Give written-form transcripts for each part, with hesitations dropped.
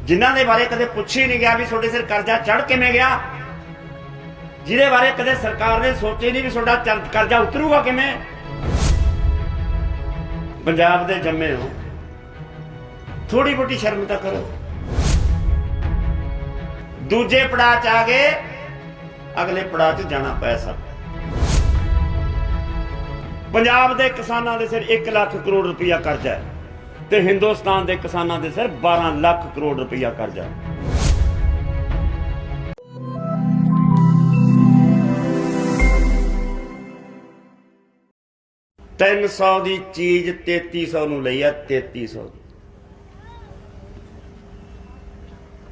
जिन्हां दे बारे कदे पुछ ही नहीं गया भी तुहाडे सिर कर्जा चढ़ किवें गया, जिहदे बारे कदे सरकार ने सोचे नहीं भी तुहाडा कर्जा उतरूगा किवें। पंजाब दे जम्मे हो, थोड़ी बहुती शर्म तां करो। दूजे पड़ाव च आ गए, अगले पड़ाव च जाना पै सकदा। पंजाब दे किसानां दे सिर 1 लाख करोड़ रुपया कर्जा है ते हिंदुस्तान दे किसानां दे सिर 12 लाख करोड़ रुपया कर्जा है। 300 की चीज 3300 नूं लई है, 3300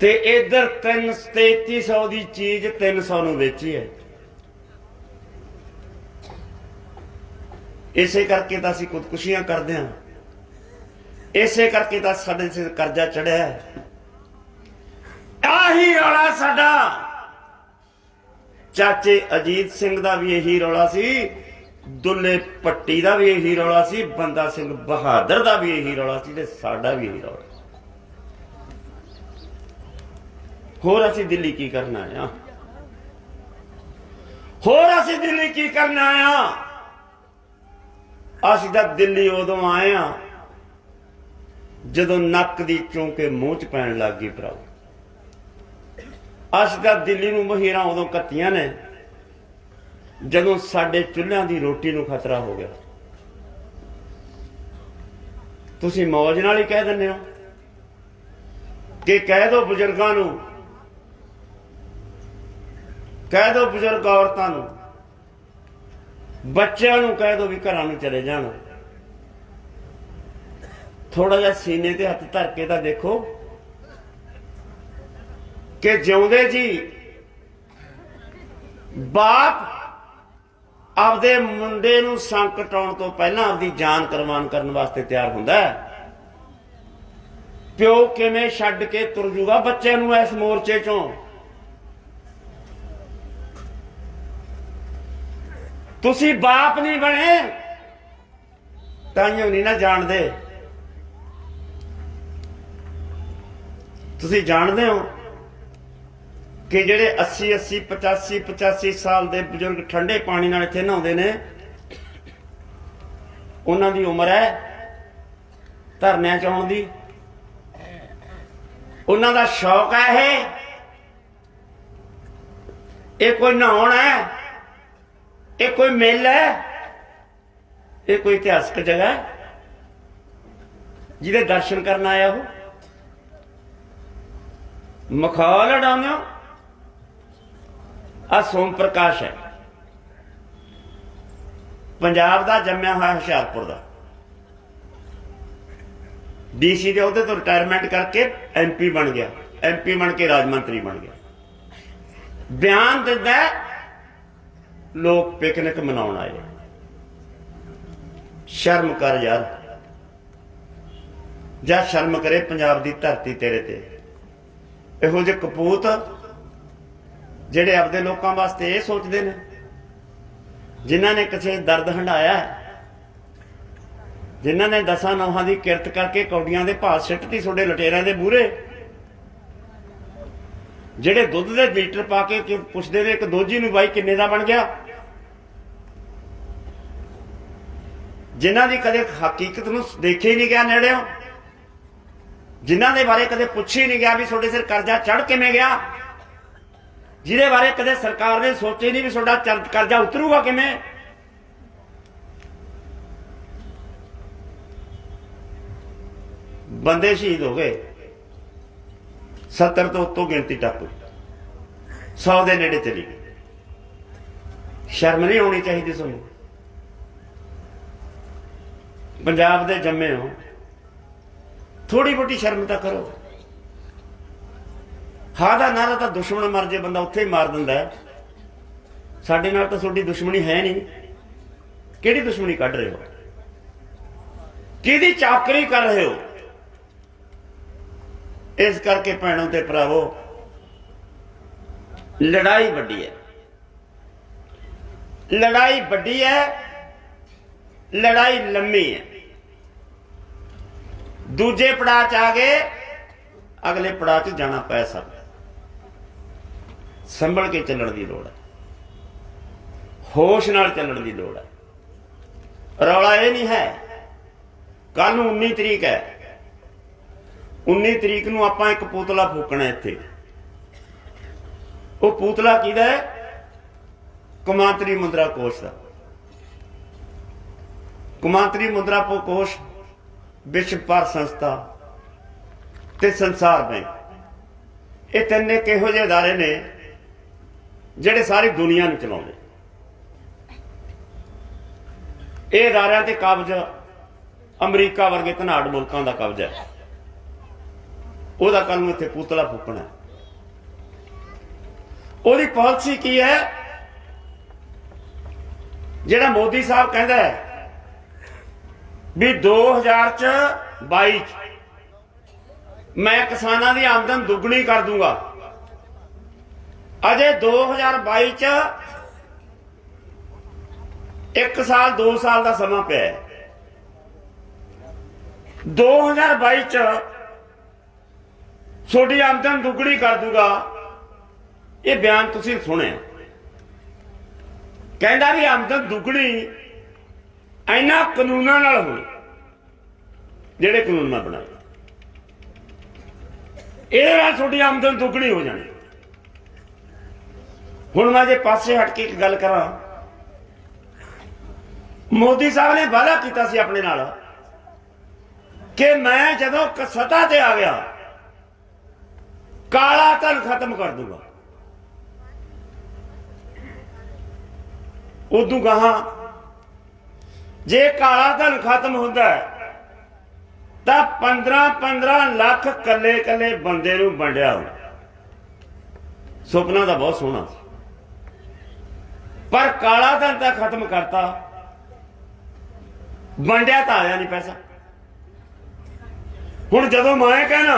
ते इधर 3300 की चीज 300 नूं वेची है। इसे करके तो असीं खुदकुशियां करते हैं, इसे करके तो साडे सिर कर्जा चढ़िया है। आही रौला साडा। चाचे अजीत सिंह दा भी यही रौला सी, दुल्ले पट्टी दा भी यही रौला सी, बंदा सिंह बहादुर दा भी यही रौला सी, ते साडा भी यही रौला। होर असीं दिल्ली की करना आया, होर असीं दिल्ली की करना आया। असीं तां दिल्ली उदों आए हां जदों नक दी चौंके मूँह च पैण लग गई भराओ। असीं तां दिल्ली नूं महीरां उदों घत्तियां ने जदों साडे चुल्हिਆਂ दी रोटी नूं खतरा हो गया। तुसीं मौज नाल ही कह दिंदे हो कि कह दो बुजुर्गां नूं, कह दो बुजुर्ग औरतां नूं, बच्चों नूं कह दो भी घरां नूं चले जाण। थोड़ा जिहा सीने ते हत्थ धर के तां देखो कि जिउंदे जी बाप आपदे मुंडे नूं संग कटाउण तो पहलां आपदी जान कुर्बान करन वास्ते तैयार हुंदा है। प्यो किवें छड्ड के तुर जूगा बच्चे नूं इस मोर्चे चों। तुसी बाप नहीं बने ताइयों नहीं ना जानते। तुसी जानते हो कि जेडे 80-80 85-85 साल के बजुर्ग ठंडे पानी नाल इत्थे नहाउंदे ने, उन्हां दी उम्र है धरने च आउण दी। उन्हां दा शौक है ये कोई नहाउण है, ये कोई मेला है, ये कोई इतिहासक जगह है जिहदे दर्शन करन आया हो। मखौल उडाउंदे हो। आ सोम प्रकाश है, पंजाब दा जम्मिया होया हुशियारपुर दा। DC के उहदे तो रिटायरमेंट करके MP बन गया, MP बन के राज मंत्री बन गया। बयान दिंदा लोग पिकनिक मनाउण आए। शर्म कर यार, जा शर्म करे पंजाब दी धरती तेरे ते। इहो जे कपूत ਜਿਹੜੇ ਆਪਦੇ ਲੋਕਾਂ ਵਾਸਤੇ ਇਹ ਸੋਚਦੇ ਨੇ, ਜਿਨ੍ਹਾਂ ਨੇ ਕਿਸੇ ਦਰਦ ਹੰਡਾਇਆ, ਜਿਨ੍ਹਾਂ ਨੇ 10 ਨੌਹਾਂ ਦੀ ਕਿਰਤ ਕਰਕੇ ਕੌਡੀਆਂ ਦੇ ਭਾਅ ਸਿੱਟਤੀ ਤੁਹਾਡੇ ਲਟੇਰਿਆਂ ਦੇ ਮੂਹਰੇ, ਜਿਹੜੇ ਦੁੱਧ ਦੇ ਲੀਟਰ ਪਾ ਕੇ ਪੁੱਛਦੇ ਨੇ ਇੱਕ ਦੋਜੀ ਨੂੰ ਬਾਈ ਕਿੰਨੇ ਦਾ ਬਣ ਗਿਆ, ਜਿਨ੍ਹਾਂ ਦੀ ਕਦੇ ਹਕੀਕਤ ਨੂੰ ਦੇਖੇ ਹੀ ਨਹੀਂ ਗਿਆ ਨੇੜਿਓਂ, ਜਿਨ੍ਹਾਂ ਦੇ ਬਾਰੇ ਕਦੇ ਪੁੱਛ ਹੀ ਨਹੀਂ ਗਿਆ ਵੀ ਤੁਹਾਡੇ ਸਿਰ ਕਰਜ਼ਾ ਚੜ੍ਹ ਕਿਵੇਂ ਗਿਆ, जिहदे बारे कदे सरकार ने सोचे नहीं भी तुहाडा कर्जा उतरूगा किवें। बंदे शहीद हो गए, 70 तो उत्तों गिनती टप 100 के नेड़े चली गई। शर्म नहीं होनी चाहिए तुहानूं। पंजाब दे जम्मे हो, थोड़ी बहुती शर्म तां करो। हाँ दा नारा तो दुश्मन मर जे बंदा उत्थे ही मार दिंदा है। साडे नाल तां तुहाडी दुश्मनी है नहीं। किहड़ी दुश्मनी कढ रहे हो, किहदी चाकरी कर रहे हो। इस करके भैणों ते भरावो लड़ाई वड्डी है, लड़ाई वड्डी है, लड़ाई लम्मी है। दूजे पड़ाव च आ गए, अगले पड़ाव च जाना पै सकदा। संभल के चलण की लोड़ है, होश नाल चलण की लोड़ है। रौला ये नहीं है, कल 19 तरीक है, 19 तरीक नूं आपां एक पुतला फूकना इत्थे। वो पुतला किहदा है? कौमांतरी मुद्रा कोष का। कौमांतरी मुद्रा कोष, विश्व भार संस्था ते संसार बैंक, ये तीन एक इहो ਜਿਹੇ अदारे ने ਜਿਹੜੇ सारी दुनिया ਨੂੰ ਚਲਾਉਂਦੇ। ਇਹ ਅਦਾਰਿਆਂ ਤੇ ਕਬਜ਼ अमरीका वर्गे ਧਨਾੜ ਮੁਲਕਾਂ ਦਾ ਕਬਜ਼ਾ ਹੈ। ਉਹਦਾ ਕੱਲ ਨੂੰ ਇੱਥੇ ਪੁਤਲਾ ਫੂਕਣਾ। ਉਹਦੀ ਪਾਲਿਸੀ ਕੀ ਹੈ? ਜਿਹੜਾ ਮੋਦੀ ਸਾਹਿਬ ਕਹਿੰਦਾ ਹੈ ਵੀ 2022 मैं किसानों की आमदन दुगनी कर दूंगा। अजे 2022 च 1 साल 2 साल का समा पिया है। 2022 च थोड़ी आमदन दुगनी कर दूंगा। ये बयान तुसीं सुने, कहता भी आमदन दुगनी इन्हां कानूनां नाल होनी, जिहड़े कानून मैं बनाए, थोड़ी आमदन दुगनी हो जानी। हुण मैं जे पासे हट के एक गल करा, मोदी साहब ने वादा किया सी अपने नाल कि मैं जदों सत्ता ते आ गया काला धन खत्म कर दूंगा। उदू कहा जे काला धन खत्म होता है तो 15-15 लाख कले कले बंदे नूं वंडिया हो। सुपना तो बहुत सोहना, पर काला धन तो खत्म करता, वंडिया तो आया नहीं पैसा। हुण जदों मैं कहना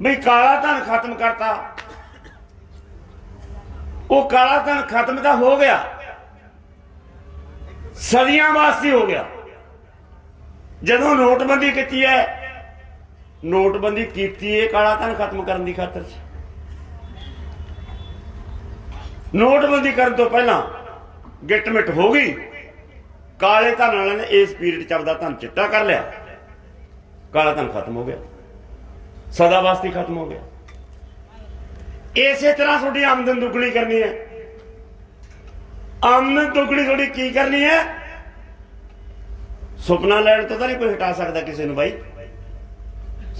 भी काला धन खत्म करता, वो काला धन खत्म तो हो गया, सदियां वास्ते हो गया। जदों नोटबंदी की है, नोटबंदी की काला धन खत्म करने की खातर। नोटबंदी करने तो पहला गिटमिट हो गई, काले धन वाले ने इस पीरियड च आपदा धन चिट्टा कर लिया, काला धन खत्म हो गया, सदा वास्ते खत्म हो गया। इस तरह थोड़ी आमदन दुगनी करनी है। आमदन दुगनी थोड़ी की करनी है? सुपना लैण तो नहीं कोई हटा सकता किसी ने भाई,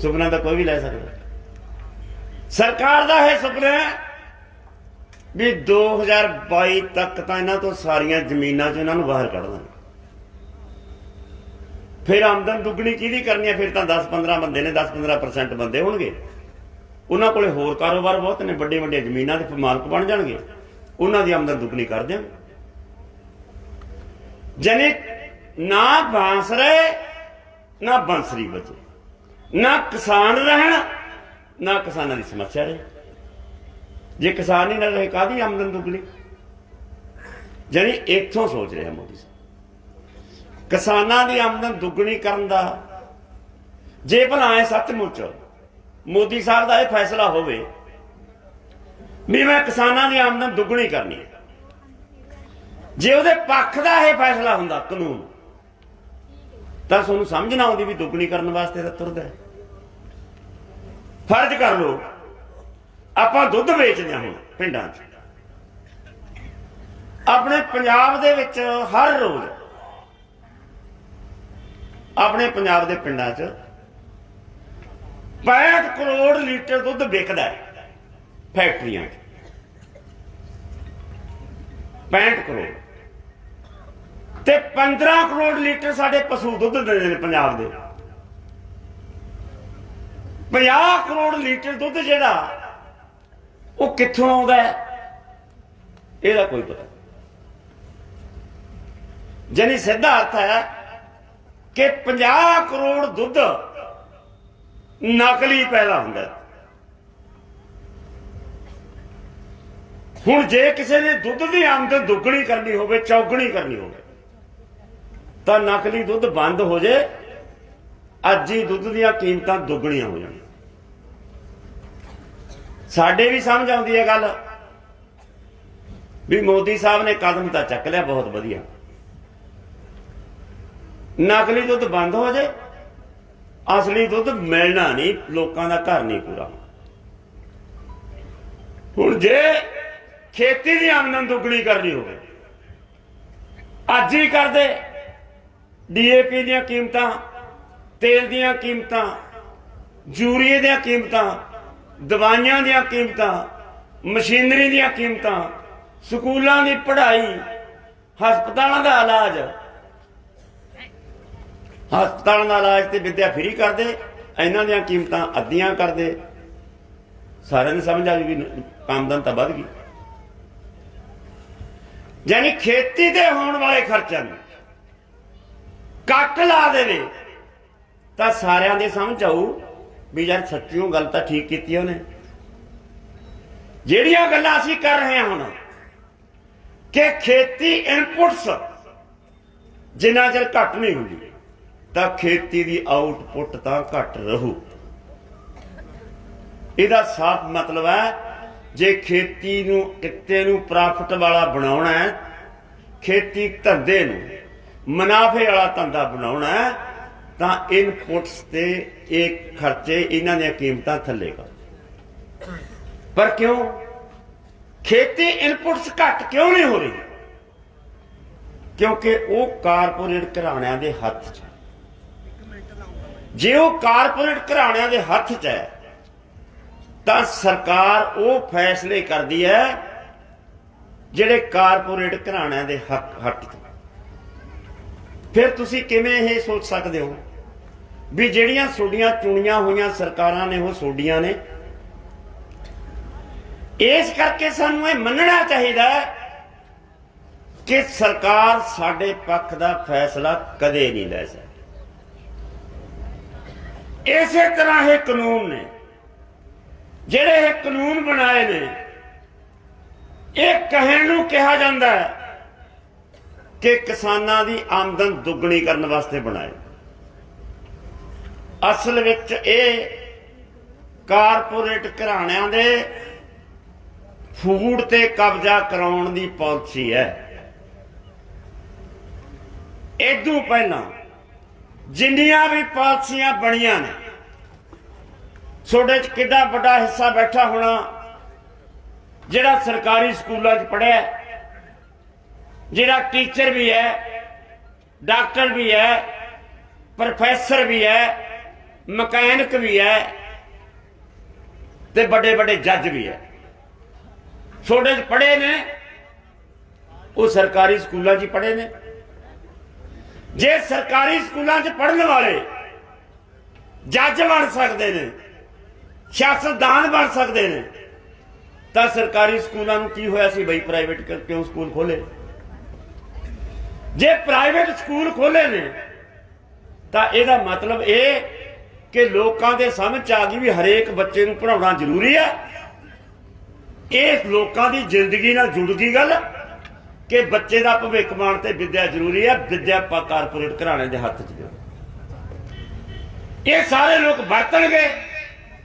सुपना तो कोई भी लै सकता। सरकार का है सुपना भी 2022 तक तो इन्हों तो सारिया जमीनों चो इन्हों बाहर कढ़ दें। फिर आमदन दुगनी किहदी करनी है? फिर तो 10-15 बंदे ने, 10-15% बंदे होणगे, उन्होंने कोले होर कारोबार बहुत ने, बड़े बड़े जमीनों के मालक बन जाएंगे, उन्हों की आमदन दुगनी कर देंगे। जने ना बांस रहे ना बंसरी बचे, ना किसान रहन ना किसानों की समस्या रहे। जे किसान ही ना रहे काहदी आमदन दुगनी? जानी इत्थों सोच रहे मोदी साहब किसानों की आमदन दुगनी करन दा। जे भला है सचमुच मोदी साहब का यह फैसला होवे भी मैं किसानों की आमदन दुगनी करनी है, जे उहदे पक्ष का यह फैसला हुंदा कानून, तो तुहानूं समझ ना आउंदी भी दुगनी करने वास्ते तो तुरदा है। फर्ज कर लो आपां दुध बेचदे हां हुण पिंडां च, अपने पंजाब दे विच हर रोज़ अपने पंजाब दे पिंडां च 65 करोड़ लीटर दुध बिकदा है फैक्ट्रियां च। 65 करोड़ ते 15 करोड़ लीटर साडे पशु दुध दिंदे ने पंजाब दे। 50 करोड़ लीटर दुध जिहड़ा वो कित्थों आउंदा है, इहदा कोई पता। जानी सीधा अर्थ है कि 50 करोड़ दुध नकली पैदा हुंदा है। हुण जे किसी ने दुध की आमदन दुगनी करनी होवे, चौगुनी करनी होवे, तो नकली दुध बंद हो जाए, अज ही दुध दी कीमतां दुगणियां हो जाण। साडे भी समझ आउंदी है गल भी मोदी साहब ने कदम तो चक लिया बहुत वधिया, नकली दुध बंद हो जाए, असली दुध मिलना नहीं, लोगों का घर नहीं पूरा। हुण जे खेती की आमदन दुगनी करनी हो अज ही कर दे, DAP दी कीमतां, तेल दी कीमतां, यूरिए दी कीमतां, दवाइयां दी कीमतां, मशीनरी दी कीमतां, स्कूलों की पढ़ाई, हस्पतालों का इलाज, हस्पतालों का इलाज तो विद्या फ्री कर दे, इन्हों दी कीमतां अद्धियां कर दे, सारे समझ आ गई भी आमदन तो बढ़ गई। यानी खेती दे होने वाले खर्चों कट ला दे तो सारिਆਂ ਦੇ समझ आऊ भी यार सच्चियों गल तो ठीक की उन्हें। ਜਿਹੜੀਆਂ ਗੱਲਾਂ ਅਸੀਂ कर रहे हैं ਹੁਣ कि खेती इनपुट्स जिन्ना चਿਰ घट नहीं होंगी तो खेती की आउटपुट तो घट रहू। ਇਹਦਾ साफ मतलब है जे खेती नूं किते नूं प्रॉफिट वाला बनाउणा है, खेती धंधे नूं मुनाफे वाला धंधा बनाउणा है तां इनपुट्स ते एक खर्चे इन्हां दी कीमतां थल्ले कर। पर क्यों खेती इनपुट्स घट क्यों नहीं हो रही? क्योंकि वो कारपोरेट घराणिਆਂ ਦੇ हत्थ च, जे वो कारपोरेट घराणिਆਂ ਦੇ हत्थ च है तो सरकार वो फैसले करती है जिहड़े कारपोरेट घराणिਆਂ ਦੇ हट च। फिर तुसी किवें ये सोच सकते हो भी जिहड़ियां सोडियां चुनियां हुई सरकारां ने वो सोडियां ने? इस करके सानूं ये मनना चाहिए कि सरकार साडे पक्ष का फैसला कदे नहीं लै सकती। इसे तरह ये कानून ने ਜਿਹੜੇ ਇਹ ਕਾਨੂੰਨ ਬਣਾਏ ਨੇ, ਇਹ ਕਹਿਣ ਨੂੰ ਕਿਹਾ ਜਾਂਦਾ ਹੈ ਕਿ ਕਿਸਾਨਾਂ ਦੀ ਆਮਦਨ ਦੁੱਗਣੀ ਕਰਨ ਵਾਸਤੇ ਬਣਾਏ। ਅਸਲ ਵਿੱਚ ਇਹ ਕਾਰਪੋਰੇਟ ਘਰਾਣਿਆਂ ਦੇ ਫੂਡ ਤੇ ਕਬਜ਼ਾ ਕਰਾਉਣ ਦੀ ਪਾਲਿਸੀ ਹੈ। ਇਦੋਂ ਪਹਿਲਾਂ ਜਿੰਨੀਆਂ ਵੀ ਪਾਲਿਸੀਆਂ ਬਣੀਆਂ ਨੇ सोडे च किड्डा बड़ा हिस्सा बैठा होना जिहड़ा सरकारी स्कूलों च पढ़िया, जिहड़ा टीचर भी है, डॉक्टर भी है, प्रोफैसर भी है, मकैनिक भी है ते बड़े बड़े जज भी है। सोडे च पढ़े ने, वो सरकारी स्कूलों च पढ़े ने। जे सरकारी स्कूलों च पढ़ने वाले जज बन सकते हैं, सियासतदान बन सकते हैं, तो सरकारी स्कूलों को की होया सी बई प्राइवेट क्यों स्कूल खोले? जे प्राइवेट स्कूल खोले ने तो यदा मतलब ये कि लोगों के समझ आ गई भी हरेक बच्चे को पढ़ाना जरूरी है। ये लोगों की जिंदगी नाल जुड़ गई गल कि बच्चे का भविख मान ते विद्या जरूरी है। विद्या कारपोरेट घराणे के हथ च, ये सारे लोग वरतणगे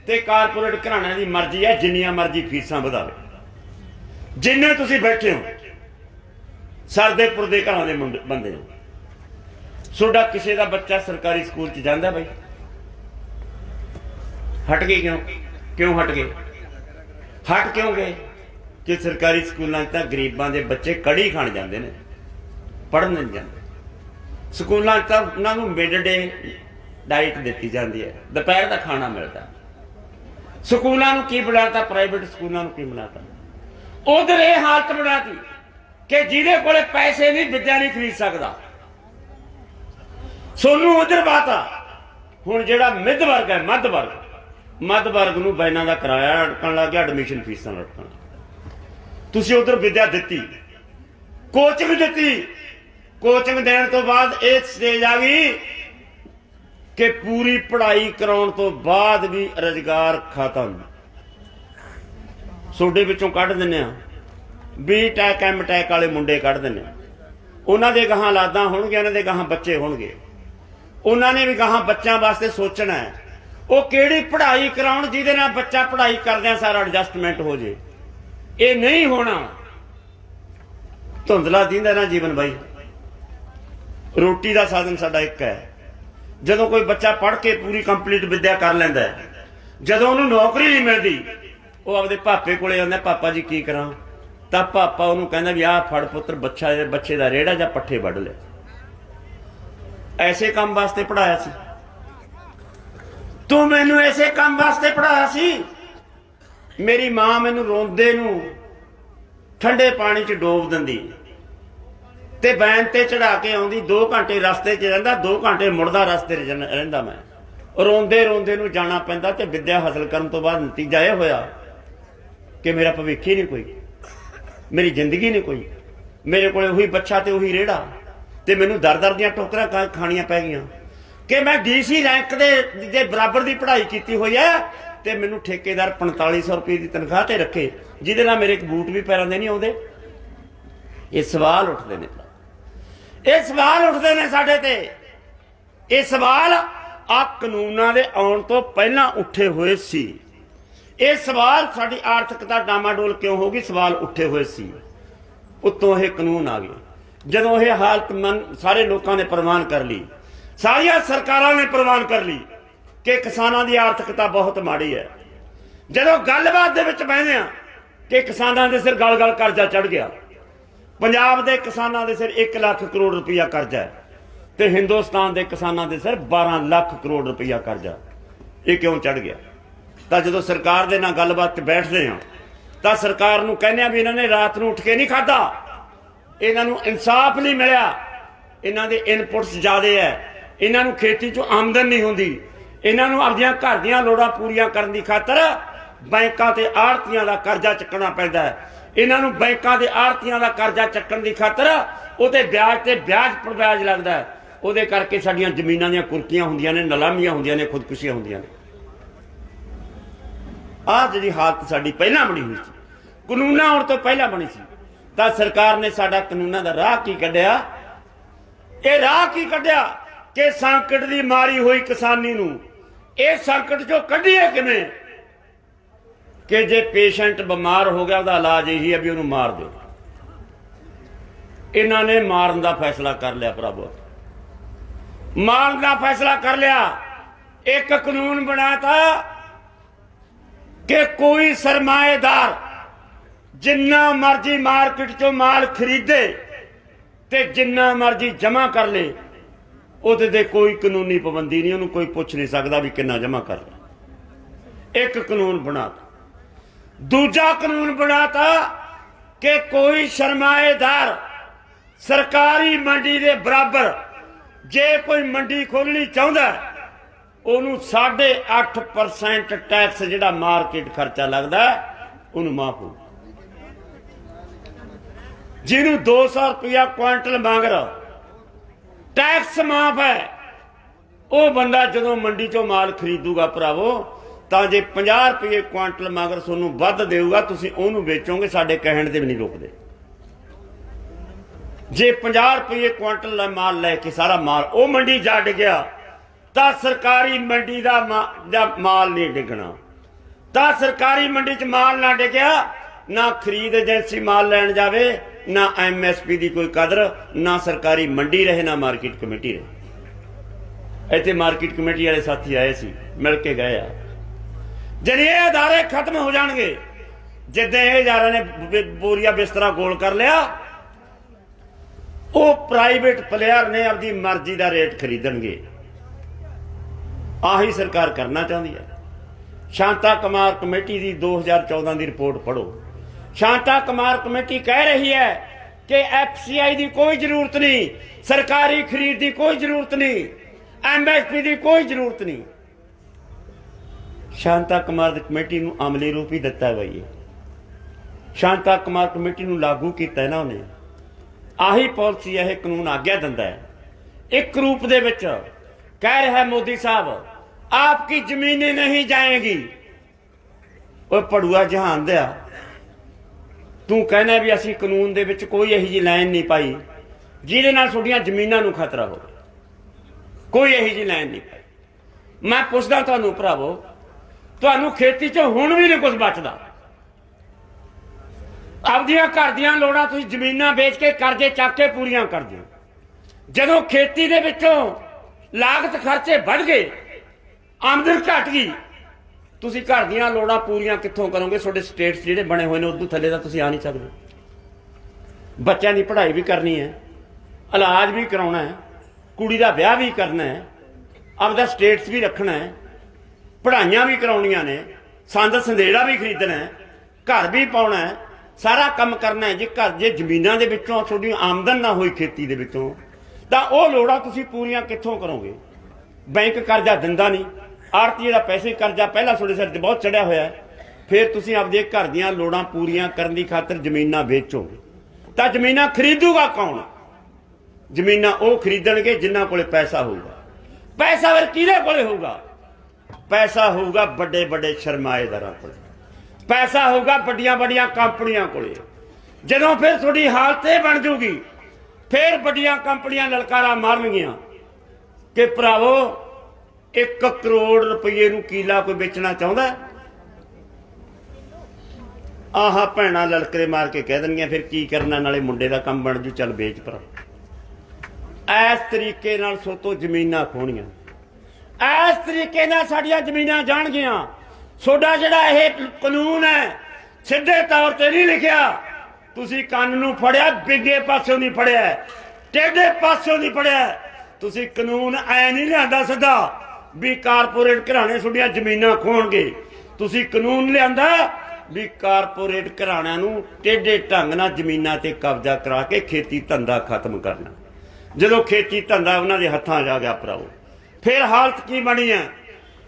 ते कारपोरेट घराणिਆਂ की मर्जी है जिन्नियां मर्जी फीसां वधावे, जिन्ने तुसीं बैठे हो सरदे पुरदे घरां दे बंदे हो। सोडा किसी का बच्चा सरकारी स्कूल च जांदा बई, हट गए क्यों? क्यों हट गए? हट क्यों गए कि सरकारी स्कूलों तो गरीबां दे बच्चे कड़ी खाण जांदे ने, पढ़न नहीं जांदे। स्कूलों तो उन्होंने मिड डे डाइट दी जाती है, दोपहर का खाना मिलता। स्कूलों की बनाता, प्राइवेट स्कूलों की बनाता। उधर यह हालत बनाती कि जिहदे कोले पैसे नहीं विद्या नहीं खरीद सकता, सोनू उधर बाता। हुण जिहड़ा मिड वर्ग है, मध वर्ग नूं बैनां दा किराया अटकण लग गया, एडमिशन फीसां अटकण। तुसीं उधर विद्या दित्ती, कोचिंग दित्ती, कोचिंग देने तो बाद यह स्टेज आ गई कि पूरी पढ़ाई कराने तो बाद भी रोजगार खत्म। सोडे विचों कढ़ दिंदे आ, B.Tech M.Tech वाले मुंडे कढ़ दिंदे आ। उन्हां दे गाहां लादां होणगीਆਂ, उन्हां दे गाहां बच्चे होणगे, उन्हां ने भी गाहां बच्चों वास्ते सोचना है। ਉਹ ਕਿਹੜੀ ਪੜ੍ਹਾਈ ਕਰਾਉਣ ਜਿਹਦੇ ਨਾਲ ਬੱਚਾ ਪੜ੍ਹਾਈ ਕਰਦਿਆਂ ਸਾਰਾ ਐਡਜਸਟਮੈਂਟ ਹੋ ਜੇ। ਇਹ ਨਹੀਂ ਹੋਣਾ। ਧੁੰਦਲਾ ਦੀਂਦਾ ਨਾ ਜੀਵਨ ਬਾਈ। ਰੋਟੀ ਦਾ ਸਾਧਨ ਸਾਡਾ ਇੱਕ ਹੈ। ਜਦੋਂ ਕੋਈ ਬੱਚਾ ਪੜ੍ਹ ਕੇ ਪੂਰੀ ਕੰਪਲੀਟ ਵਿੱਦਿਆ ਕਰ ਲੈਂਦਾ, ਜਦੋਂ ਉਹਨੂੰ ਨੌਕਰੀ ਨਹੀਂ ਮਿਲਦੀ, ਉਹ ਆਪਦੇ ਪਾਪੇ ਕੋਲੇ ਜਾਂਦਾ, ਪਾਪਾ ਜੀ ਕੀ ਕਰਾਂ? ਤਾਂ ਪਾਪਾ ਉਹਨੂੰ ਕਹਿੰਦਾ ਵੀ ਆਹ ਫੜ ਪੁੱਤਰ ਬੱਚੇ ਦਾ ਰੇੜਾ ਜਾਂ ਪੱਠੇ ਵੱਢ ਲੈ। ਐਸੇ ਕੰਮ ਵਾਸਤੇ ਪੜ੍ਹਾਇਆ ਸੀ ਤੂੰ ਮੈਨੂੰ, ਐਸੇ ਕੰਮ ਵਾਸਤੇ ਪੜ੍ਹਾਇਆ ਸੀ। ਮੇਰੀ ਮਾਂ ਮੈਨੂੰ ਰੋਂਦੇ ਨੂੰ ਠੰਡੇ ਪਾਣੀ 'ਚ ਡੋਬ ਦਿੰਦੀ ਤੇ ਵੈਨ ਤੇ ਚੜਾ ਕੇ ਆਉਂਦੀ। 2 ਘੰਟੇ ਰਸਤੇ 'ਚ ਰਹਿੰਦਾ, 2 ਘੰਟੇ ਮੁੜਦਾ ਰਸਤੇ 'ਚ ਰਹਿੰਦਾ। ਮੈਂ ਰੋਂਦੇ ਰੋਂਦੇ ਨੂੰ ਜਾਣਾ ਪੈਂਦਾ। ਤੇ ਵਿੱਦਿਆ ਹਾਸਲ ਕਰਨ ਤੋਂ ਬਾਅਦ ਨਤੀਜਾ ਇਹ ਹੋਇਆ ਕਿ ਮੇਰਾ ਭਵਿੱਖ ਹੀ ਨਹੀਂ ਕੋਈ, ਮੇਰੀ ਜ਼ਿੰਦਗੀ ਨਹੀਂ ਕੋਈ। ਮੇਰੇ ਕੋਲ ਉਹੀ ਬੱਚਾ ਤੇ ਉਹੀ ਰੇੜਾ, ਤੇ ਮੈਨੂੰ ਦਰ ਦੀਆਂ ਠੋਕਰਾਂ ਖਾਣੀਆਂ ਪੈ ਗਈਆਂ ਕਿ ਮੈਂ DC ਰੈਂਕ ਦੇ ਬਰਾਬਰ ਦੀ ਪੜ੍ਹਾਈ ਕੀਤੀ ਹੋਈ ਹੈ ਤੇ ਮੈਨੂੰ ਠੇਕੇਦਾਰ 4500 ਰੁਪਏ ਦੀ ਤਨਖਾਹ ਤੇ ਰੱਖੇ, ਜਿਹਦੇ ਨਾਲ ਮੇਰੇ ਬੂਟ ਵੀ ਪੈਰਾਂ ਦੇ ਨਹੀਂ ਆਉਂਦੇ। ਇਹ ਸਵਾਲ ਉੱਠਦੇ ਨੇ, ਇਹ ਸਵਾਲ ਉੱਠਦੇ ਨੇ ਸਾਡੇ ਤੇ। ਇਹ ਸਵਾਲ ਆ ਕਾਨੂੰਨਾਂ ਦੇ ਆਉਣ ਤੋਂ ਪਹਿਲਾਂ ਉੱਠੇ ਹੋਏ ਸੀ। ਇਹ ਸਵਾਲ ਸਾਡੀ ਆਰਥਿਕਤਾ ਡਾਮਾਡੋਲ ਕਿਉਂ ਹੋ ਗਈ, ਸਵਾਲ ਉੱਠੇ ਹੋਏ ਸੀ। ਉੱਤੋਂ ਇਹ ਕਾਨੂੰਨ ਆ ਗਏ। ਜਦੋਂ ਇਹ ਹਾਲਤ ਸਾਰੇ ਲੋਕਾਂ ਨੇ ਪ੍ਰਵਾਨ ਕਰ ਲਈ, ਸਾਰੀਆਂ ਸਰਕਾਰਾਂ ਨੇ ਪ੍ਰਵਾਨ ਕਰ ਲਈ ਕਿ ਕਿਸਾਨਾਂ ਦੀ ਆਰਥਿਕਤਾ ਬਹੁਤ ਮਾੜੀ ਹੈ। ਜਦੋਂ ਗੱਲਬਾਤ ਦੇ ਵਿੱਚ ਬਹਿੰਦੇ ਆ ਕਿ ਕਿਸਾਨਾਂ ਦੇ ਸਿਰ ਗਲ ਕਰਜ਼ਾ ਚੜ ਗਿਆ। ਪੰਜਾਬ ਦੇ ਕਿਸਾਨਾਂ ਦੇ ਸਿਰ 1 ਲੱਖ ਕਰੋੜ ਰੁਪਈਆ ਕਰਜ਼ਾ ਹੈ ਤੇ ਹਿੰਦੁਸਤਾਨ ਦੇ ਕਿਸਾਨਾਂ ਦੇ ਸਿਰ 12 ਲੱਖ ਕਰੋੜ ਰੁਪਈਆ ਕਰਜ਼ਾ। ਇਹ ਕਿਉਂ ਚੜ ਗਿਆ? ਤਾਂ ਜਦੋਂ ਸਰਕਾਰ ਦੇ ਨਾਲ ਗੱਲਬਾਤ 'ਚ ਬੈਠਦੇ ਆ ਤਾਂ ਸਰਕਾਰ ਨੂੰ ਕਹਿੰਦੇ ਆ ਵੀ ਇਹਨਾਂ ਨੇ ਰਾਤ ਨੂੰ ਉੱਠ ਕੇ ਨਹੀਂ ਖਾਧਾ, ਇਹਨਾਂ ਨੂੰ ਇਨਸਾਫ ਨਹੀਂ ਮਿਲਿਆ, ਇਹਨਾਂ ਦੇ ਇਨਪੁਟਸ ਜ਼ਿਆਦੇ ਹੈ, ਇਹਨਾਂ ਨੂੰ ਖੇਤੀ 'ਚੋਂ ਆਮਦਨ ਨਹੀਂ ਹੁੰਦੀ, ਇਹਨਾਂ ਨੂੰ ਆਪਣੀਆਂ ਘਰ ਦੀਆਂ ਲੋੜਾਂ ਪੂਰੀਆਂ ਕਰਨ ਦੀ ਖਾਤਰ ਬੈਂਕਾਂ ਤੇ ਆੜ੍ਹਤੀਆਂ ਦਾ ਕਰਜ਼ਾ ਚੱਕਣਾ ਪੈਂਦਾ ਹੈ। ਇਹਨਾਂ ਨੂੰ ਬੈਂਕਾਂ ਦੇ ਆੜ੍ਹਤੀਆਂ ਦਾ ਕਰਜ਼ਾ ਚੱਕਣ ਦੀ ਖਾਤਰ ਉਹਦੇ ਵਿਆਜ ਤੇ ਵਿਆਜ ਪਰ ਵਿਆਜ ਲੱਗਦਾ ਹੈ। ਉਹਦੇ ਕਰਕੇ ਸਾਡੀਆਂ ਜ਼ਮੀਨਾਂ ਦੀਆਂ ਕੁਰਕੀਆਂ ਹੁੰਦੀਆਂ ਨੇ, ਨਿਲਾਮੀਆਂ ਹੁੰਦੀਆਂ ਨੇ, ਖੁਦਕੁਸ਼ੀਆਂ ਹੁੰਦੀਆਂ ਨੇ। ਆਹ ਜਿਹੜੀ ਹਾਲਤ ਸਾਡੀ ਪਹਿਲਾਂ ਬਣੀ ਹੋਈ ਸੀ, ਕਾਨੂੰਨਾਂ ਆਉਣ ਤੋਂ ਪਹਿਲਾਂ ਬਣੀ ਸੀ। ਤਾਂ ਸਰਕਾਰ ਨੇ ਸਾਡਾ ਕਾਨੂੰਨਾਂ ਦਾ ਰਾਹ ਕੀ ਕੱਢਿਆ? ਇਹ ਰਾਹ ਕੀ ਕੱਢਿਆ ਕਿ ਸੰਕਟ ਦੀ ਮਾਰੀ ਹੋਈ ਕਿਸਾਨੀ ਨੂੰ ਇਹ ਸੰਕਟ ਚੋਂ ਕੱਢੀਏ ਕਿਵੇਂ? ਕਿ ਜੇ ਪੇਸ਼ੈਂਟ ਬਿਮਾਰ ਹੋ ਗਿਆ ਉਹਦਾ ਇਲਾਜ ਇਹੀ ਹੈ ਵੀ ਉਹਨੂੰ ਮਾਰ ਦਿਓ। ਇਹਨਾਂ ਨੇ ਮਾਰਨ ਦਾ ਫੈਸਲਾ ਕਰ ਲਿਆ ਭਰਾਵੋ, ਮਾਰਨ ਦਾ ਫੈਸਲਾ ਕਰ ਲਿਆ। ਇੱਕ ਕਾਨੂੰਨ ਬਣਾਤਾ ਕਿ ਕੋਈ ਸਰਮਾਏਦਾਰ ਜਿੰਨਾ ਮਰਜ਼ੀ ਮਾਰਕੀਟ ਚੋਂ ਮਾਲ ਖਰੀਦੇ ਤੇ ਜਿੰਨਾ ਮਰਜ਼ੀ ਜਮ੍ਹਾਂ ਕਰ ਲੇ, ਉਹਦੇ ਤੇ ਕੋਈ ਕਾਨੂੰਨੀ ਪਾਬੰਦੀ ਨਹੀਂ, ਉਹਨੂੰ ਕੋਈ ਪੁੱਛ ਨਹੀਂ ਸਕਦਾ ਵੀ ਕਿੰਨਾ ਜਮ੍ਹਾਂ ਕਰ ਲਿਆ। ਇੱਕ ਕਾਨੂੰਨ ਬਣਾਤਾ। ਦੂਜਾ ਕਾਨੂੰਨ ਬਣਾਤਾ ਕਿ ਕੋਈ ਸਰਮਾਏਦਾਰ ਸਰਕਾਰੀ ਮੰਡੀ ਦੇ ਬਰਾਬਰ ਜੇ ਕੋਈ ਮੰਡੀ ਖੋਲਣੀ ਚਾਹੁੰਦਾ ਉਹਨੂੰ 8.5% ਟੈਕਸ ਜਿਹੜਾ ਮਾਰਕੀਟ ਖਰਚਾ ਲੱਗਦਾ ਉਹਨੂੰ ਮਾਫ ਹੋ। ਜਿਹਨੂੰ 200 ਰੁਪਇਆ ਕੁਆਂਟਲ ਮੰਗਰ ਟੈਕਸ ਮਾਫ ਹੈ, ਉਹ ਬੰਦਾ ਜਦੋਂ ਮੰਡੀ ਚੋਂ ਮਾਲ ਖਰੀਦੂਗਾ ਭਰਾਵੋ ਤਾਂ ਜੇ 50 ਰੁਪਏ ਕੁਆਂਟਲ ਮਗਰ ਤੁਹਾਨੂੰ ਵੱਧ ਦੇਊਗਾ, ਤੁਸੀਂ ਉਹਨੂੰ ਵੇਚੋਗੇ, ਸਾਡੇ ਕਹਿਣ ਤੇ ਵੀ ਨਹੀਂ ਰੁਕਦੇ। ਜੇ 50 ਰੁਪਏ ਕੁਆਂਟਲ ਮਾਲ ਲੈ ਕੇ ਸਾਰਾ ਮਾਲ ਉਹ ਮੰਡੀ ਜਾ ਡਿੱਗਿਆ ਤਾਂ ਸਰਕਾਰੀ ਮੰਡੀ ਦਾ ਮਾਲ ਨਹੀਂ ਡਿੱਗਣਾ। ਤਾਂ ਸਰਕਾਰੀ ਮੰਡੀ 'ਚ ਮਾਲ ਨਾ ਡਿੱਗਿਆ, ਨਾ ਖਰੀਦ ਏਜੰਸੀ ਮਾਲ ਲੈਣ ਜਾਵੇ, ਨਾ MSP ਦੀ ਕੋਈ ਕਦਰ, ਨਾ ਸਰਕਾਰੀ ਮੰਡੀ ਰਹੇ, ਨਾ ਮਾਰਕੀਟ ਕਮੇਟੀ ਰਹੇ। ਇੱਥੇ ਮਾਰਕੀਟ ਕਮੇਟੀ ਵਾਲੇ ਸਾਥੀ ਆਏ ਸੀ, ਮਿਲ ਕੇ ਗਏ ਆ। ਜਿਹੜੇ ਇਹ ਅਦਾਰੇ ਖਤਮ ਹੋ ਜਾਣਗੇ, ਜਿੱਦਾਂ ਇਹ ਯਾਰਾਂ ਨੇ ਬੋਰੀਆ ਬਿਸਤਰਾ ਗੋਲ ਕਰ ਲਿਆ, ਉਹ ਪ੍ਰਾਈਵੇਟ ਪਲੇਅਰ ਨੇ ਆਪਣੀ ਮਰਜ਼ੀ ਦਾ ਰੇਟ ਖਰੀਦਣਗੇ। ਆਹੀ ਸਰਕਾਰ ਕਰਨਾ ਚਾਹੁੰਦੀ ਹੈ। ਸ਼ਾਂਤਾ ਕੁਮਾਰ ਕਮੇਟੀ ਦੀ 2014 ਦੀ ਰਿਪੋਰਟ ਪੜ੍ਹੋ। ਸ਼ਾਂਤਾ ਕੁਮਾਰ ਕਮੇਟੀ ਕਹਿ ਰਹੀ ਹੈ ਕਿ FCI ਦੀ ਕੋਈ ਜ਼ਰੂਰਤ ਨਹੀਂ, ਸਰਕਾਰੀ ਖਰੀਦ ਦੀ ਕੋਈ ਜ਼ਰੂਰਤ ਨਹੀਂ, MSP ਦੀ ਕੋਈ ਜ਼ਰੂਰਤ ਨਹੀਂ। ਸ਼ਾਂਤਾ ਕੁਮਾਰ ਕਮੇਟੀ ਨੂੰ ਅਮਲੀ ਰੂਪ ਹੀ ਦਿੱਤਾ ਗਈ ਹੈ। ਸ਼ਾਂਤਾ ਕੁਮਾਰ ਕਮੇਟੀ ਨੂੰ ਲਾਗੂ ਕੀਤਾ ਨਾ ਉਹਨੇ। ਆਹੀ ਪਾਲਿਸੀ ਇਹ ਕਾਨੂੰਨ ਆਗਿਆ ਦਿੰਦਾ ਹੈ। ਇੱਕ ਰੂਪ ਦੇ ਵਿੱਚ ਕਹਿ ਰਿਹਾ ਮੋਦੀ ਸਾਹਿਬ ਆਪਕੀ ਜ਼ਮੀनें नहीं जाएगी। ਉਹ ਪੜੂਆ ਜਹਾਨ ਦਿਆ, ਤੂੰ ਕਹਿਣਾ ਵੀ ਅਸੀਂ ਕਾਨੂੰਨ ਦੇ ਵਿੱਚ ਕੋਈ ਇਹੋ ਜਿਹੀ ਲਾਈਨ ਨਹੀਂ ਪਾਈ ਜਿਹਦੇ ਨਾਲ ਤੁਹਾਡੀਆਂ ਜ਼ਮੀਨਾਂ ਨੂੰ ਖਤਰਾ ਹੋਵੇ। ਕੋਈ ਇਹੋ ਜਿਹੀ ਲਾਈਨ ਨਹੀਂ ਪਾਈ। मैं पुछदा तुहानू भरावो, तुहानू खेती च हुण भी नहीं कुछ बचदा। आपदियां घर दियां लोड़ां तुसीं जमीनां बेच के करजे चक के पूरीआं करदे हो। जदों खेती दे विचों लागत खर्चे बढ़ गए, आमदन घट गई, तुसीं घर दियां लोड़ां पूरीआं कित्थों करोगे? तुहाडे स्टेट्स जिहड़े बने हुए ने उदों थल्ले तां तुसीं आ नहीं सकदे। बच्चों की पढ़ाई भी करनी है, इलाज भी कराउणा है, कुड़ी दा विआह भी करना है, आपदा स्टेट्स भी रखना है, पढ़ाइयां भी कराउणियां ने, संद संदेड़ा भी खरीदना है, घर भी पाउणा है, सारा काम करना है। जे घर जे जमीनां दे विचों तुहाडी आमदन ना होई खेती दे विचों तां ओह लोड़ां तुसीं पूरीआं कित्थों करोगे? बैंक करजा दिंदा नहीं, आड़तीए दा पैसे करजा पहला तुहाडे सिर ते बहुत चढ़िया होया है, फिर तुसीं आपदे घर दीयां लोड़ां पूरीआं करन दी खातर जमीनां बेचोगे तां जमीनां खरीदूगा कौन? जमीनां ओह खरीदणगे जिन्हां कोले पैसा होਊਗਾ। पैसा फिर किहदे कोले होਊਗਾ? पैसा होਊਗਾ बड़े बड़े सरमाएदारां कोले, पैसा होगा बड़िया बड़िया कंपनियां कोले। जदों फिर थोड़ी हालत यह बन जूगी, फिर बड़िया कंपनियां ललकारा मारनगियां कि भरावो 1 करोड़ रुपये नूं कीला कोई बेचना चाहुंदा है? आह भैणां ललकरे मार के कह देणगियां फिर की करना, नाले मुंडे दा काम बन जू, चल बेच भरा। इस तरीके नाल सोतो जमीनां खोणियां, इस तरीके नाल साडीआं जमीनां जाणगियां। सोडा जिहड़ा यह कानून है सीधे तौर पर नहीं लिखिया, तुसीं कंन नूं फड़िया, बिगे पासों नहीं फड़िया, टेढ़े पासों नहीं फड़िया। तुसीं कानून ऐ नहीं लिआंदा सीधा भी कारपोरेट घराणे तुहाडीआं जमीनां खोणगे। तुसीं कानून लिआंदा भी कारपोरेट घराणिਆਂ ਨੂੰ टेढ़े ढंग नाल जमीनां ते कब्जा करा के खेती धंधा खत्म करना। जदों खेती धंधा उन्हां दे हत्थां 'ਚ आ गया भराओ, फिर हालत की बनी है?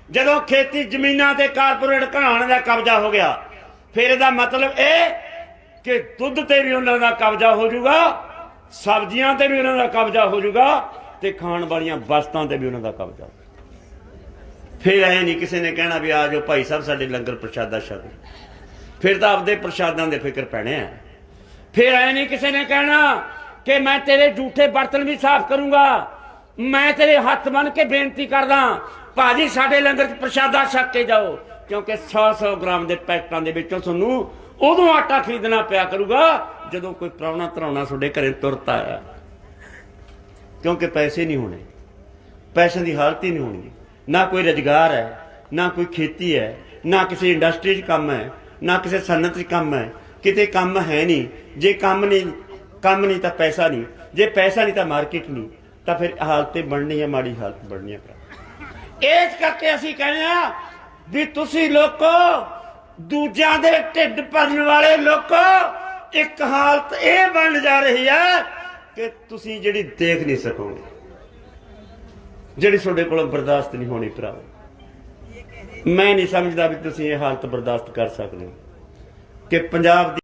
जदों खेती जमीनां ते कारपोरेट घराणे दा कब्जा हो गया, फिर इहदा मतलब यह कि दुध ते भी उन्हां दा कब्जा हो जाऊगा, सब्जियां ते भी उन्हां दा कब्जा हो जाऊगा, ते खाण वालियां वस्तां ते भी उन्हां दा कब्जा। फिर ऐ नहीं किसी ने कहना भी आ जाओ भाई साहब साडे लंगर प्रशादा छको, फिर तो आपदे प्रशादां दे फिक्र पैणे है। फिर ऐ नहीं किसी ने कहना कि मैं तेरे झूठे बर्तन भी साफ करूंगा, मैं तेरे हथ बन के बेनती करदा भाजी साडे लंगर च प्रशादा छक के जाओ, क्योंकि 100-100 ग्राम के पैकटां दे विचों तुहानूं उदों आटा खरीदना पिया करूगा जदों कोई प्राहुणा धराउणा तुहाडे घरे तुरत आया, क्योंकि पैसे नहीं होने, पैसों की हालत ही नहीं होनी। ना कोई रोजगार है, ना कोई खेती है, ना किसी इंडस्ट्री च काम है, ना किसी सनत च काम है, किते काम है नहीं। जे काम नहीं तो पैसा नहीं, जे पैसा नहीं तो मार्केट नहीं, तो फिर हालत बननी है, माड़ी हालत बननी है। इस करके असीं कहने आ भी तुसीं लोको दूजिआं दे ढिड भरन वाले लोको, एक हालत यह बन जा रही है कि तुसीं जिहड़ी देख नहीं सकोगे, जिहड़ी तुहाडे कोलों बर्दाश्त नहीं होनी। भराओ मैं नहीं समझदा भी तुसीं ये हालत बर्दाश्त कर सकदे हो कि पंजाब